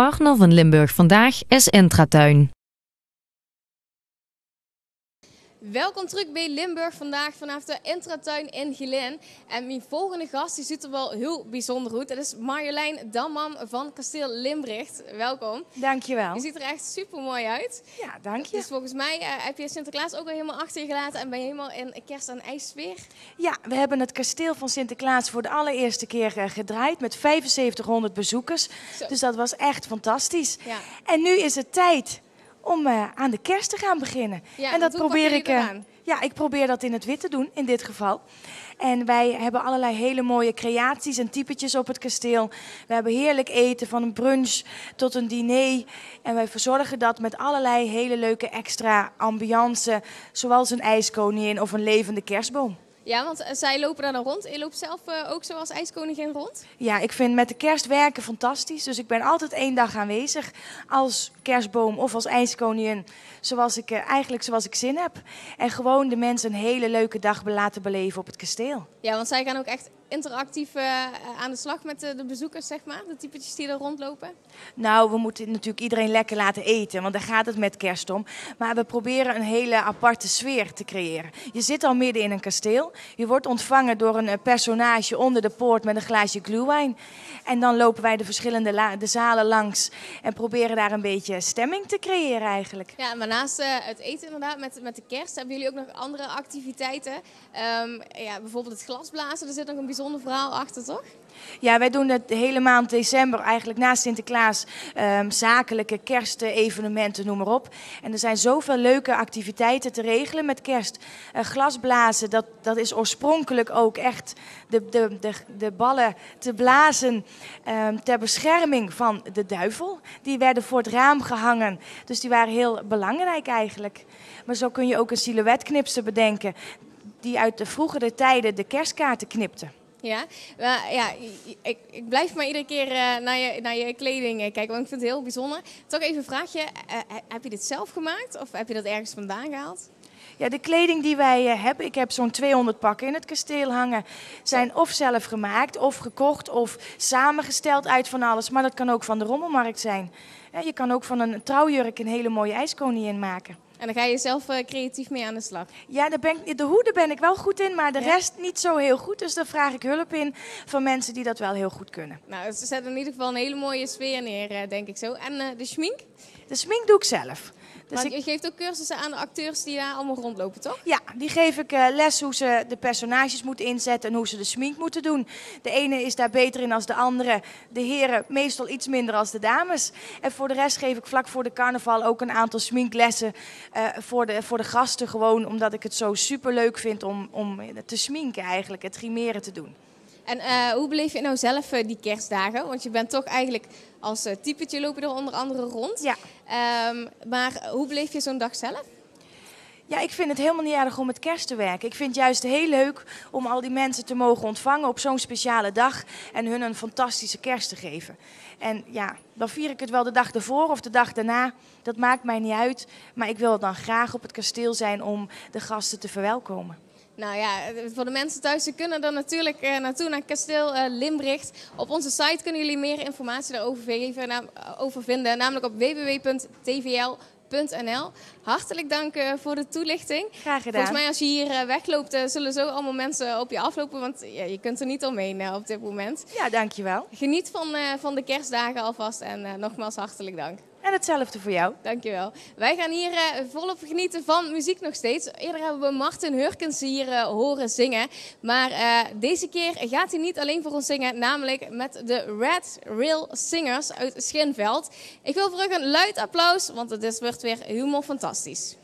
Partner van Limburg Vandaag is Intratuin. Welkom terug bij Limburg Vandaag vanaf de Intratuin in Geleen. En mijn volgende gast die ziet er wel heel bijzonder uit. Dat is Marjolein Damman van Kasteel Limbricht. Welkom. Dankjewel. Je ziet er echt super mooi uit. Ja, dank je. Dus volgens mij heb je Sinterklaas ook al helemaal achter je gelaten en ben je helemaal in kerst- en ijssfeer. Ja, we hebben het kasteel van Sinterklaas voor de allereerste keer gedraaid met 7500 bezoekers. Zo. Dus dat was echt fantastisch. Ja. En nu is het tijd om aan de kerst te gaan beginnen. Ja, en dat hoe probeer pakken jullie dat aan? Ja, ik probeer dat in het wit te doen, in dit geval. En wij hebben allerlei hele mooie creaties en typetjes op het kasteel. We hebben heerlijk eten, van een brunch tot een diner. En wij verzorgen dat met allerlei hele leuke extra ambiance, zoals een ijskoningin of een levende kerstboom. Ja, want zij lopen daar dan rond. Je loopt zelf ook zoals ijskoningin rond? Ja, ik vind met de kerst werken fantastisch. Dus ik ben altijd 1 dag aanwezig als kerstboom of als ijskoningin. Zoals ik zin heb. En gewoon de mensen een hele leuke dag laten beleven op het kasteel. Ja, want zij gaan ook echt interactief aan de slag met de bezoekers, zeg maar. De typetjes die er rondlopen. Nou, we moeten natuurlijk iedereen lekker laten eten, want daar gaat het met kerst om. Maar we proberen een hele aparte sfeer te creëren. Je zit al midden in een kasteel. Je wordt ontvangen door een personage onder de poort met een glaasje glühwein. En dan lopen wij de verschillende de zalen langs en proberen daar een beetje stemming te creëren eigenlijk. Ja, maar naast het eten inderdaad, met de kerst, hebben jullie ook nog andere activiteiten. Ja, bijvoorbeeld het glasblazen, er zit nog een bijzonder verhaal achter, toch? Ja, wij doen het de hele maand december eigenlijk na Sinterklaas zakelijke kerstevenementen, noem maar op. En er zijn zoveel leuke activiteiten te regelen met kerst. Glasblazen, dat is oorspronkelijk ook echt de ballen te blazen ter bescherming van de duivel. Die werden voor het raam gehangen, dus die waren heel belangrijk eigenlijk. Maar zo kun je ook een silhouetknipster bedenken die uit de vroegere tijden de kerstkaarten knipte. Ja, maar ja, ik blijf maar iedere keer naar je kleding kijken, want ik vind het heel bijzonder. Toch even een vraagje, heb je dit zelf gemaakt of heb je dat ergens vandaan gehaald? Ja, de kleding die wij hebben, ik heb zo'n 200 pakken in het kasteel hangen, zijn of zelf gemaakt of gekocht of samengesteld uit van alles. Maar dat kan ook van de rommelmarkt zijn. Je kan ook van een trouwjurk een hele mooie ijskoningin maken. En dan ga je zelf creatief mee aan de slag? Ja, de hoeden ben ik wel goed in, maar de rest niet zo heel goed. Dus daar vraag ik hulp in van mensen die dat wel heel goed kunnen. Nou, ze zetten in ieder geval een hele mooie sfeer neer, denk ik zo. En de schmink? De smink doe ik zelf. Dus maar je geeft ook cursussen aan de acteurs die daar allemaal rondlopen, toch? Ja, die geef ik les hoe ze de personages moeten inzetten en hoe ze de smink moeten doen. De ene is daar beter in als de andere. De heren meestal iets minder als de dames. En voor de rest geef ik vlak voor de carnaval ook een aantal sminklessen voor de gasten. Gewoon omdat ik het zo superleuk vind om te sminken eigenlijk, het grimeren te doen. En hoe beleef je nou zelf die kerstdagen? Want je bent toch eigenlijk als typetje lopen er onder andere rond. Ja. Maar hoe beleef je zo'n dag zelf? Ja, ik vind het helemaal niet erg om met kerst te werken. Ik vind het juist heel leuk om al die mensen te mogen ontvangen op zo'n speciale dag en hun een fantastische kerst te geven. En ja, dan vier ik het wel de dag ervoor of de dag daarna. Dat maakt mij niet uit. Maar ik wil dan graag op het kasteel zijn om de gasten te verwelkomen. Nou ja, voor de mensen thuis, ze kunnen er natuurlijk naartoe, naar Kasteel Limbricht. Op onze site kunnen jullie meer informatie daarover vinden, namelijk op www.tvl.nl. Hartelijk dank voor de toelichting. Graag gedaan. Volgens mij als je hier wegloopt, zullen zo allemaal mensen op je aflopen, want je kunt er niet omheen op dit moment. Ja, dankjewel. Geniet van de kerstdagen alvast en nogmaals hartelijk dank. En hetzelfde voor jou. Dankjewel. Wij gaan hier volop genieten van muziek nog steeds. Eerder hebben we Martin Hurkens hier horen zingen. Maar deze keer gaat hij niet alleen voor ons zingen, namelijk met de Red Rail Singers uit Schinveld. Ik wil voor u een luid applaus, want het wordt weer helemaal fantastisch.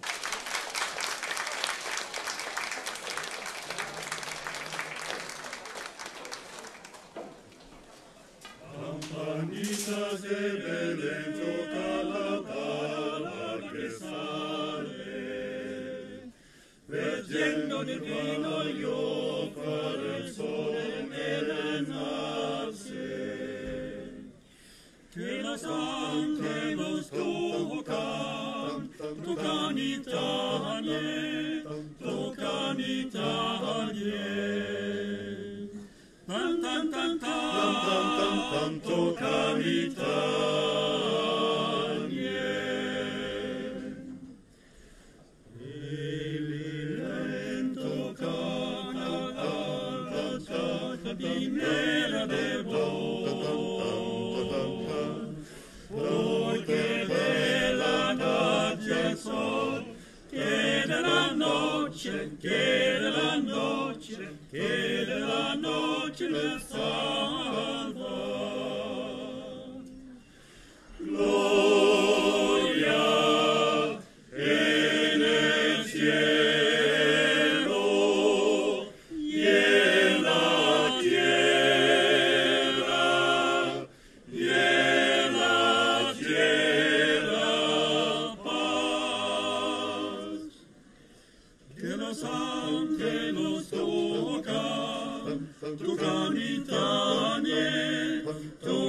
Tocca l'Italia.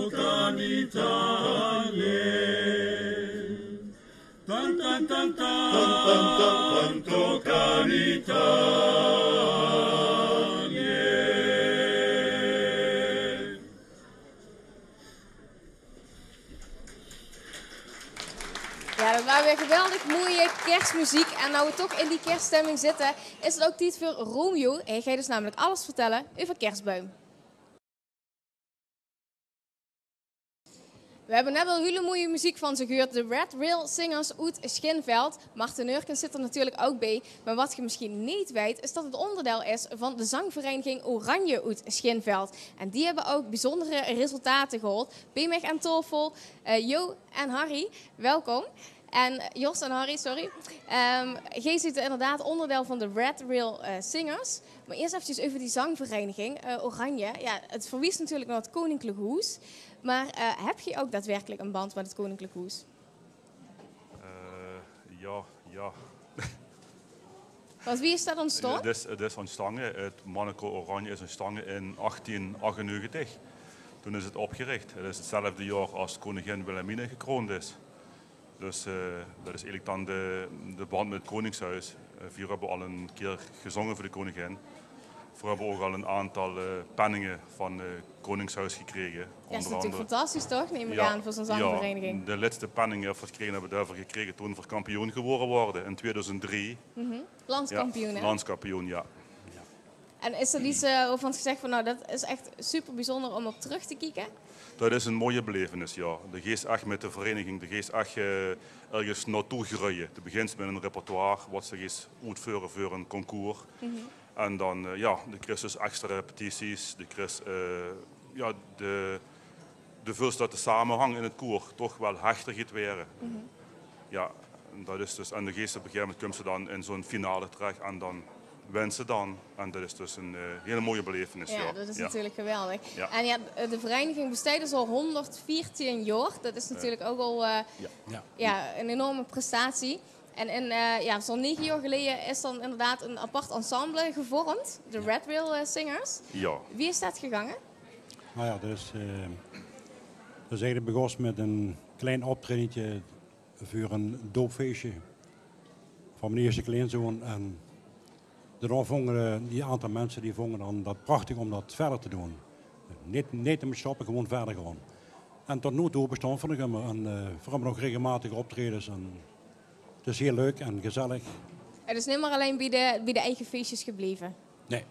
tocan Italie. Tan tan tan tan tan tan tocan Italie. Ja, dat waren weer geweldig mooie kerstmuziek. En nou we toch in die kerststemming zitten, is het ook tijd voor Romeo. Hij gaat dus namelijk alles vertellen over Kerstboom. We hebben net al hele mooie muziek van ze gehoord. De Red Rail Singers uit Schinveld. Martin Hurkens zit er natuurlijk ook bij. Maar wat je misschien niet weet, is dat het onderdeel is van de zangvereniging Oranje uit Schinveld. En die hebben ook bijzondere resultaten gehaald. Pemech en Toffel, Jo en Harry, welkom. En Jos en Harry, sorry. Gij ziet inderdaad onderdeel van de Red Rail Singers. Maar eerst eventjes over die zangvereniging Oranje. Ja, het verwijst natuurlijk naar het Koninklijk Hoes. Maar heb je ook daadwerkelijk een band met het Koninklijk Hoes? Ja. Want wie is dat ontstaan? Het is ontstaan. Het Monaco Oranje is ontstaan in 1898. Toen is het opgericht. Het is hetzelfde jaar als koningin Wilhelmina gekroond is. Dus dat is eigenlijk dan de band met het Koningshuis. We hebben al een keer gezongen voor de koningin. We hebben ook al een aantal penningen van het Koningshuis gekregen. Ja, dat is natuurlijk fantastisch toch, neem ik aan, voor zo'n zangvereniging. Ja, de laatste penningen hebben we daarvoor gekregen toen we kampioen geworden worden in 2003. Landskampioen, hè? Landskampioen, ja. En is er iets waarvan gezegd van, nou, dat is echt super bijzonder om op terug te kijken? Dat is een mooie belevenis, ja. De geest echt met de vereniging, de geest echt ergens naartoe groeien. Het begint met een repertoire, wat ze eens uitvoeren voor een concours. En dan, de krijg dus extra repetities, de krijg de vult dat de samenhang in het koor toch wel hechter gaat worden. Ja, dat is dus, en de geest op een gegeven moment komt ze dan in zo'n finale terecht en dan wint ze dan. En dat is dus een hele mooie belevenis. Ja, dat is natuurlijk geweldig. Ja. En ja, de vereniging bestaat dus al 114 jaar. Dat is natuurlijk ook al een enorme prestatie. En in zo'n 9 jaar geleden is dan inderdaad een apart ensemble gevormd. De Red Rail Singers. Ja. Wie is dat gegangen? Nou ja, dus eigenlijk begon met een klein optredentje voor een doopfeestje van mijn eerste kleinzoon. En daarna vonden die aantal mensen die vonden dan dat prachtig om dat verder te doen. Niet te stoppen, gewoon verder gaan. En tot nu toe bestaan van de gummer. En we hebben nog regelmatig optredens. En het is heel leuk en gezellig. Het is niet meer alleen bij de eigen feestjes gebleven. Nee.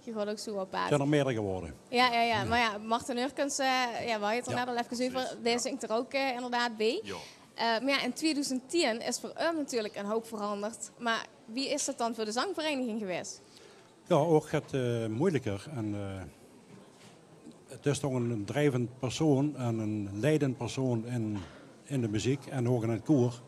Je gaat ook zo op paard. Het zijn er meerdere geworden. Ja. Maar ja, Martin Hurkens, waar je het er net al even over, die zingt er ook inderdaad bij. Ja. Maar ja, in 2010 is voor hem natuurlijk een hoop veranderd. Maar wie is dat dan voor de zangvereniging geweest? Ja, ook het moeilijker. En, het is toch een drijvend persoon en een leidend persoon in de muziek en ook in het koor.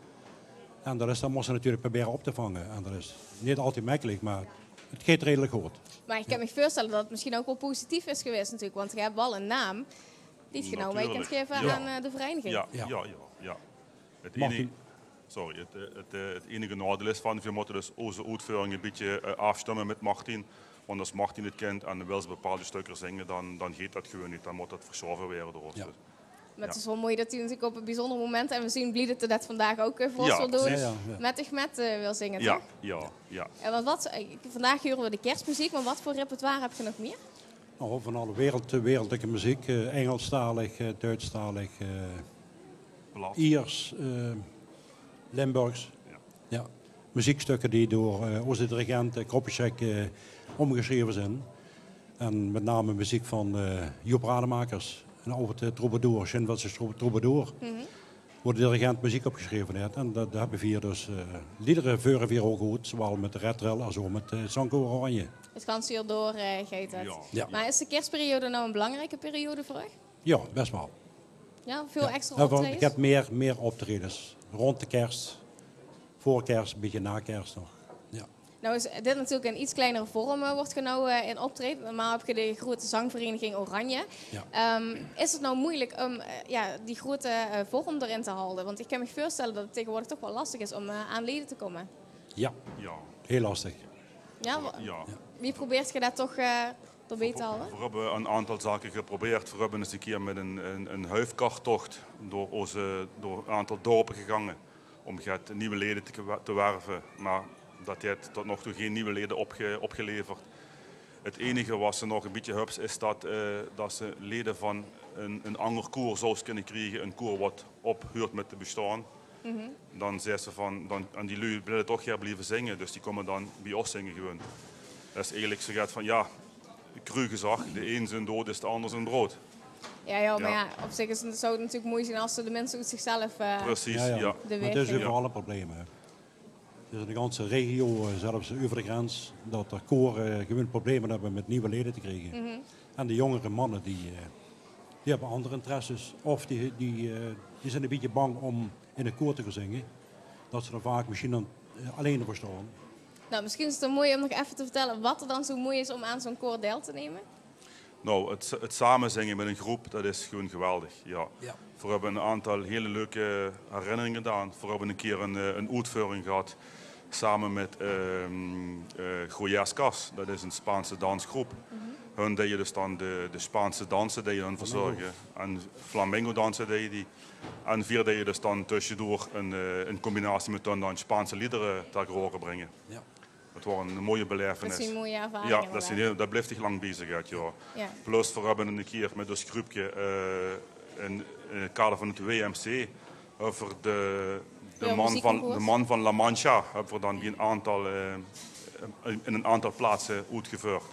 En dat moest ze natuurlijk proberen op te vangen. En dat is niet altijd makkelijk, maar het gaat redelijk goed. Maar ik kan me voorstellen dat het misschien ook wel positief is geweest natuurlijk. Want je hebt wel een naam die je nou mee kunt geven aan de vereniging. Ja. Het enige nadeel is van, we moeten dus onze uitvoering een beetje afstemmen met Martin. Want als Martin het kent en wil ze bepaalde stukken zingen, dan gaat dat gewoon niet. Dan moet dat verschoven worden door ons. Ja. Maar het is wel mooi dat hij natuurlijk op een bijzonder moment, en we zien Blied dat dat vandaag ook voor ons wil doen, met wil zingen, toch? Ja. En vandaag horen we de kerstmuziek, maar wat voor repertoire heb je nog meer? Nou, van alle wereldlijke muziek, Engelstalig, Duitsstalig, Iers, Limburgs. Ja. Muziekstukken die door onze dirigent Kroppesek omgeschreven zijn. En met name muziek van Joep Rademakers. En over het troubadour, Schinveldse troubadour. Waar de dirigent muziek opgeschreven heeft. En daar hebben we hier dus liederen veuren weer ook goed. Zowel met de Red Rail als ook met Zangkoor Oranje. Het ganse jaar door gaat het. Ja. Maar is de kerstperiode nou een belangrijke periode voor u? Ja, best wel. Ja, veel extra optredens? Ik heb meer optredens. Rond de kerst, voor kerst, een beetje na kerst nog. Ja. Nou is dit natuurlijk een iets kleinere vorm, wordt nou in optreden. Normaal heb je de grote zangvereniging Oranje. Ja. Is het nou moeilijk om die grote vorm erin te houden? Want ik kan me voorstellen dat het tegenwoordig toch wel lastig is om aan leden te komen. Ja, heel lastig. Ja. Wie probeert je dat toch Dat weet al, hè? We hebben een aantal zaken geprobeerd. We hebben eens een keer met een huifkartocht door een aantal dorpen gegaan om nieuwe leden te werven. Maar dat heeft tot nog toe geen nieuwe leden opgeleverd. Het enige wat ze nog een beetje hups is dat ze leden van een ander koor zouden kunnen krijgen. Een koor wat ophuurt met te bestaan. Dan zeggen ze en die lui willen toch hier blijven zingen. Dus die komen dan bij ons zingen gewoon. Dat is eigenlijk zo gaat van ja, cru gezegd, de een zijn dood is de ander zijn brood. Ja, maar ja, op zich zou het natuurlijk mooi zijn als de mensen uit zichzelf Precies, Ja. ja. de Het weg is vinden. over alle problemen. Het is in de ganse regio, zelfs over de grens, dat de koren gewoon problemen hebben met nieuwe leden te krijgen. En de jongere mannen die hebben andere interesses. Of die zijn een beetje bang om in een koor te gaan zingen. Dat ze dan vaak misschien dan alleen voor staan. Nou, misschien is het dan mooi om nog even te vertellen wat er dan zo mooi is om aan zo'n koor deel te nemen. Nou, het samen zingen met een groep, dat is gewoon geweldig. Ja. Ja. We hebben een aantal hele leuke herinneringen gedaan. We hebben een keer een uitvoering gehad samen met Goyas Cas. Dat is een Spaanse dansgroep. Hun deed je dus dan de Spaanse dansen die je hun verzorgen. En flamenco dansen deed je die. En deed je dus dan tussendoor een combinatie met hun dan Spaanse liederen ter horen brengen. Ja. Het was een mooie belevenis. Dat is een mooie ervaring. Ja, inderdaad. dat blijft zich lang bezig uit, ja. Ja. Plus, we hebben een keer met ons groepje in het kader van het WMC over de man van La Mancha hebben we dan in een aantal plaatsen uitgevoerd.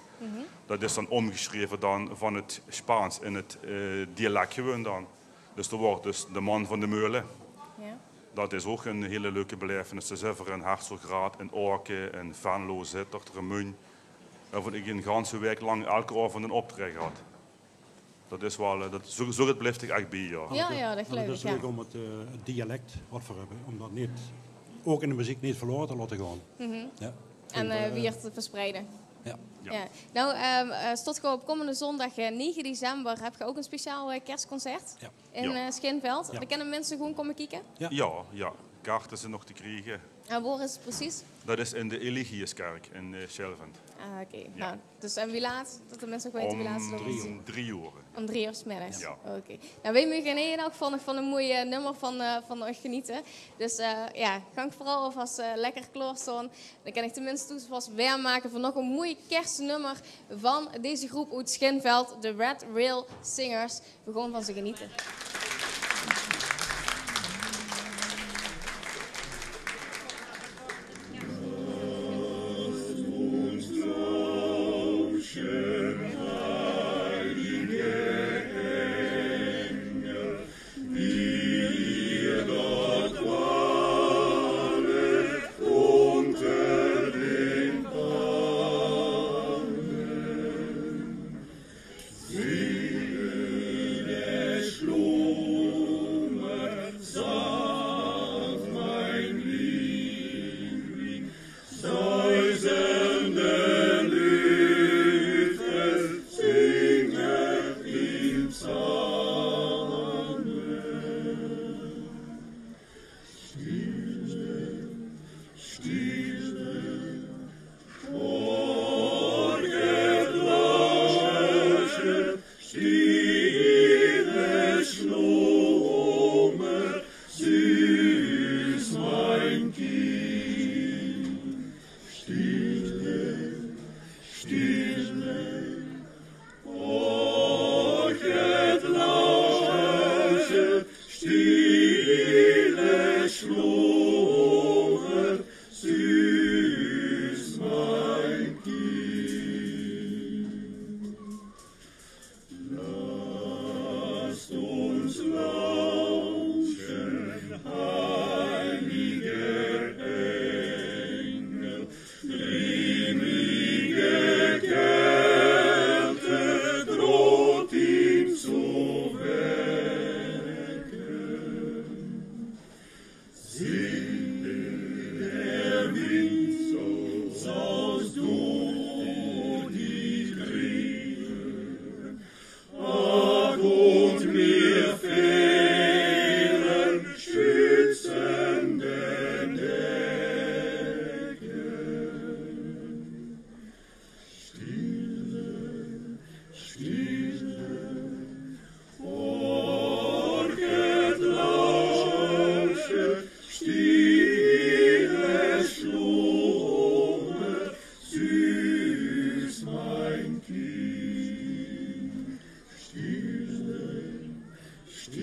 Dat is dan omgeschreven dan van het Spaans in het dialect gewoon dan. Dus er wordt dus de man van de meulen. Ja. Dat is ook een hele leuke belevenis. Ze zijn in Herzograad, in Orken, in Venlo, Zittert, Remuin. Waarvan ik een ganse week lang elke avond een optreden had. Dat is wel, zo het blijft ik echt bij, ja. Ja, dat geloof Het ik, is ja. leuk om het dialect wat we hebben, om dat niet, ook in de muziek niet verloren te laten gaan. Ja. En weer te verspreiden. Ja. Ja. Nou, Stotgo, op komende zondag 9 december heb je ook een speciaal kerstconcert Ja. in Schinveld. Ja. Daar kunnen mensen gewoon komen kijken. Ja. Kaarten zijn nog te krijgen. En waar is het precies? Dat is in de Eligiuskerk in Schelvent. Ah, oké. Nou, dus en wie laat? Dat de mensen ook weten wie laat ze lopen zien. Om 3 uur. Om 3 uur 's middags. Ja. Oké. Nou, wij mogen in ieder geval van een mooi nummer van euch genieten. Dus ga ik vooral alvast lekker klaarstaan. Dan kan ik tenminste vast weer maken voor nog een mooi kerstnummer van deze groep uit Schinveld, de Red Rail Singers. We gaan van ze genieten. Slow. Ja,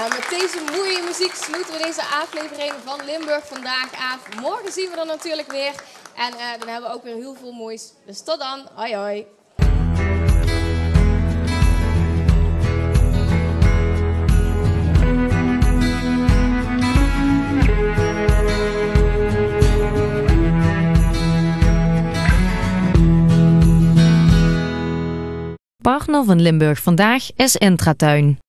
met deze mooie muziek sluiten we deze aflevering van Limburg Vandaag af. Morgen zien we er natuurlijk weer. En dan hebben we ook weer heel veel moois. Dus tot dan. Hoi hoi. Partner van Limburg Vandaag is Entratuin.